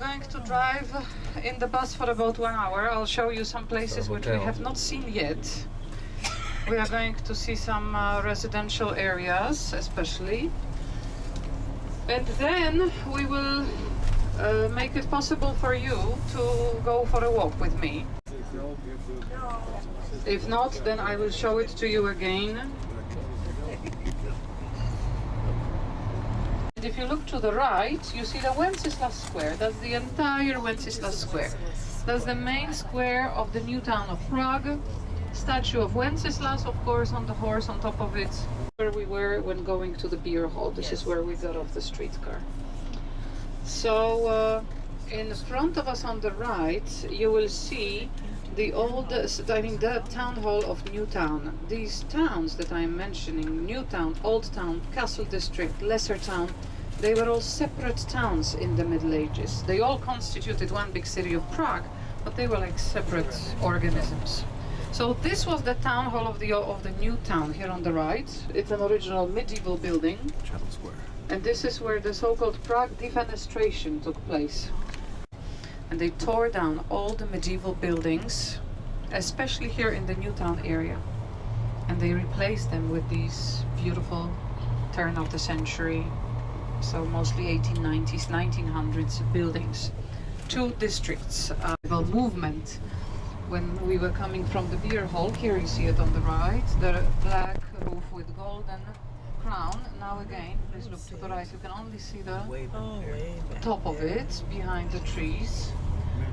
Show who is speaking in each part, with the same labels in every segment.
Speaker 1: going to drive in the bus for about 1 hour. I'll show you some places which we have not seen yet. We are going to see some residential areas, especially. And then we will make it possible for you to go for a walk with me. If not, then I will show it to you again. And if you look to the right, you see the Wenceslas Square. That's the entire Wenceslas Square. That's the main square of the new town of Prague. Statue of Wenceslas, of course, on the horse on top of it. Where we were when going to the beer hall. This is where we got off the streetcar. So in front of us on the right, you will see the the town hall of Newtown. These towns that I'm mentioning, Newtown, Old Town, Castle District, Lesser Town, they were all separate towns in the Middle Ages. They all constituted one big city of Prague, but they were like separate organisms. So this was the town hall of the new town here on the right. It's an original medieval building.
Speaker 2: Chapel Square.
Speaker 1: And this is where the so-called Prague defenestration took place. And they tore down all the medieval buildings, especially here in the new town area. And they replaced them with these beautiful turn of the century, so mostly 1890s, 1900s buildings. Two districts. Movement. When we were coming from the beer hall, here you see it on the right, the black roof with golden crown. Now again, please look to the right, you can only see the top of it behind the trees.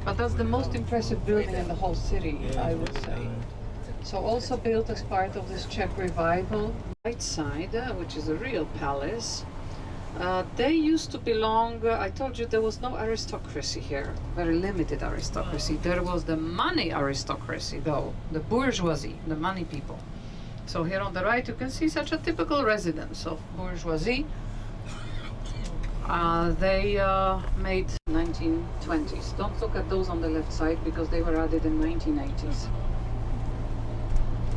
Speaker 1: But that's the most impressive building in the whole city, I would say. So also built as part of this Czech revival. Right side, which is a real palace. They used to belong, I told you there was no aristocracy here, very limited aristocracy. There was the money aristocracy though, the bourgeoisie, the money people. So here on the right you can see such a typical residence of bourgeoisie. They made 1920s. Don't look at those on the left side because they were added in 1980s.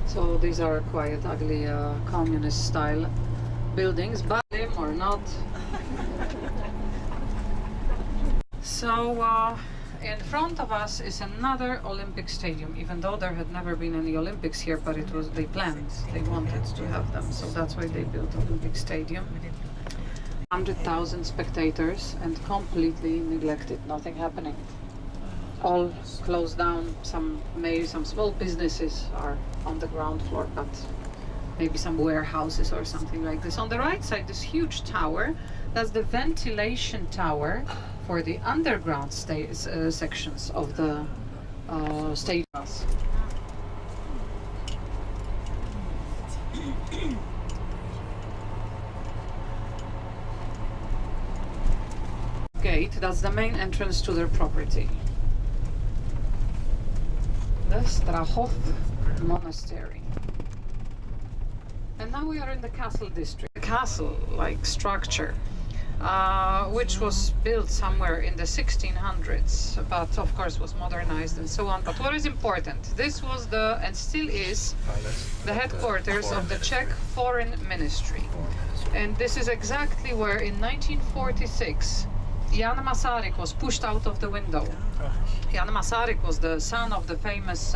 Speaker 1: So these are quite ugly communist style buildings, but them or not. So in front of us is another Olympic stadium, even though there had never been any Olympics here, but it was, they planned, they wanted to have them, so that's why they built Olympic Stadium. 100,000 spectators and completely neglected, nothing happening. All closed down, some small businesses are on the ground floor, but maybe some warehouses or something like this. On the right side, this huge tower, that's the ventilation tower for the underground sections of the stage bus. Gate, that's the main entrance to their property. The Strahov Monastery. And now we are in the castle district. The castle-like structure, which was built somewhere in the 1600s, but of course was modernized and so on. But what is important, this was and still is, the headquarters of the Czech Foreign Ministry. And this is exactly where in 1946 Jan Masaryk was pushed out of the window. Jan Masaryk was the son of the famous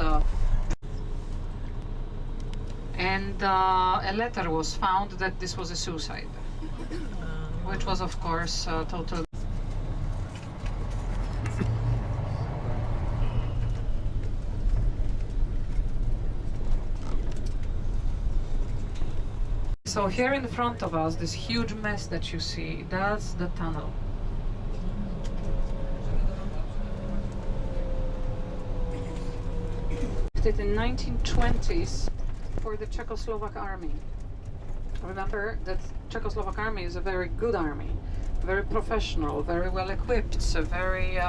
Speaker 1: and a letter was found that this was a suicide, which was of course total. So here in front of us, this huge mess that you see, that's the tunnel. In 1920s for the Czechoslovak army. Remember that Czechoslovak army is a very good army, very professional, very well equipped, very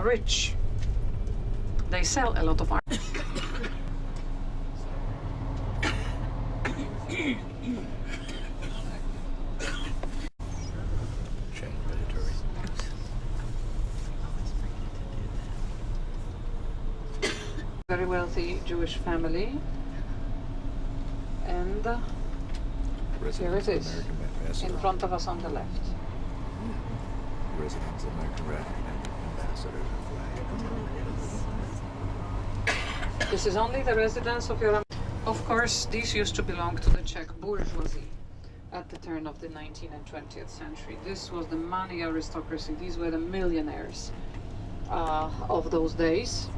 Speaker 1: rich. They sell a lot of arms. Very wealthy Jewish family, and here it is, in front of us on the left.
Speaker 2: residence, American ambassador flag.
Speaker 1: This is only the residence of your... Of course, these used to belong to the Czech bourgeoisie at the turn of the 19th and 20th century. This was the money aristocracy. These were the millionaires of those days.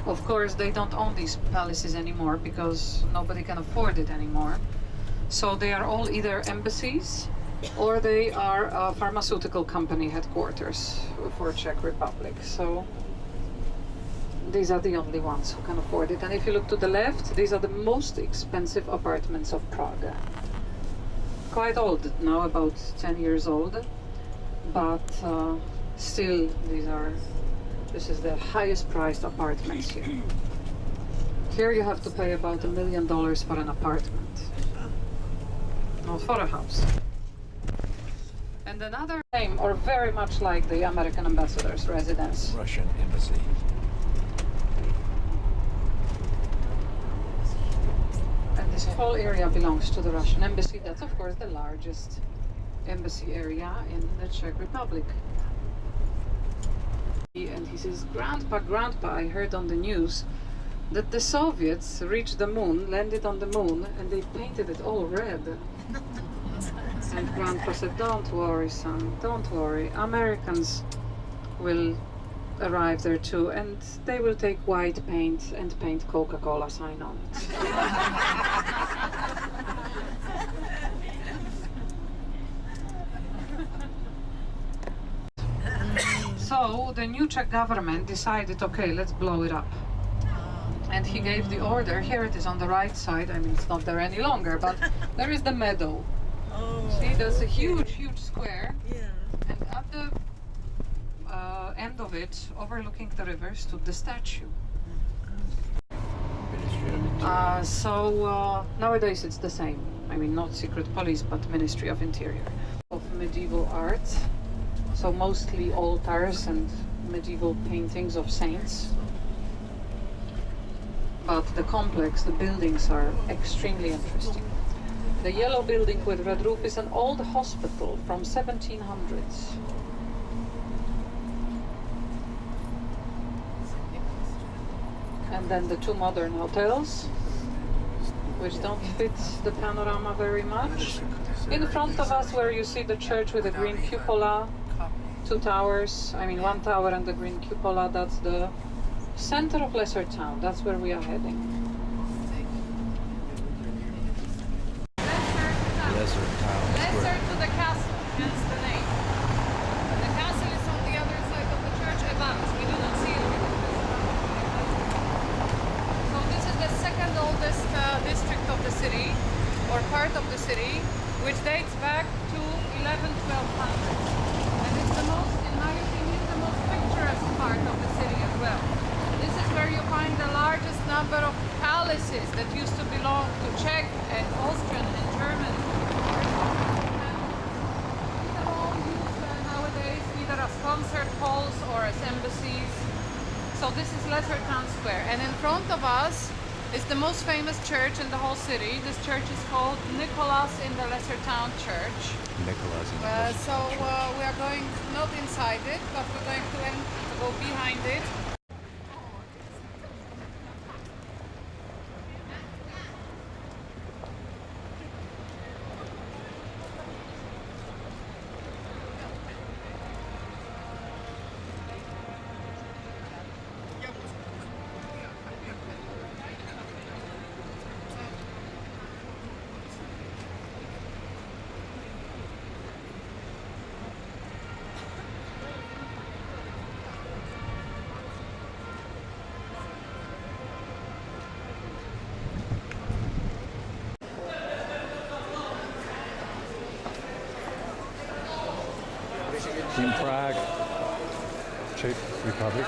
Speaker 1: Of course, they don't own these palaces anymore because nobody can afford it anymore. So they are all either embassies or they are a pharmaceutical company headquarters for Czech Republic. So these are the only ones who can afford it. And if you look to the left, these are the most expensive apartments of Prague. Quite old now, about 10 years old, but still this is the highest priced apartments here. Here you have to pay about $1 million for an apartment, not for a house. And another name, or very much like the American ambassador's residence.
Speaker 2: Russian embassy.
Speaker 1: And this whole area belongs to the Russian embassy. That's of course the largest embassy area in the Czech Republic. And he says, Grandpa, I heard on the news that the Soviets reached the moon, landed on the moon, and they painted it all red. And Grandpa said, don't worry, son, don't worry. Americans will arrive there too, and they will take white paint and paint Coca-Cola sign on it. So the new Czech government decided, okay, let's blow it up. And he gave the order. Here it is on the right side. I mean, it's not there any longer, but there is the meadow.
Speaker 3: Oh.
Speaker 1: See, there's a huge square.
Speaker 3: Yeah.
Speaker 1: And at the end of it, overlooking the river, stood the statue. So nowadays it's the same. I mean, not secret police, but Ministry of Interior. Of medieval art. So mostly altars and medieval paintings of saints. But the complex, the buildings are extremely interesting. The yellow building with red roof is an old hospital from 1700s. And then the two modern hotels, which don't fit the panorama very much. In front of us, where you see the church with the green cupola, two towers, I mean one tower and the green cupola, that's the center of Lesser Town. That's where we are heading.
Speaker 2: Lesser Town
Speaker 4: Lesser
Speaker 2: Square.
Speaker 4: to the castle, hence the name. The castle is on the other side of the church advance. We do not see it. So this is the second oldest district of the city, or part of the city, which dates back to 1200. And it's the most, in my opinion, the most picturesque part of the city as well. This is where you find the largest number of palaces that used to belong to Czech and Austrian and German. These are all used nowadays either as concert halls or as embassies. So this is Lesser Town Square, and in front of us is the most famous church in the whole city. This church is called Nicholas in the Lesser Town Church.
Speaker 2: Nicholas in the
Speaker 4: So we are going not inside it, but we're going to go behind it.
Speaker 2: In Prague, Czech Republic.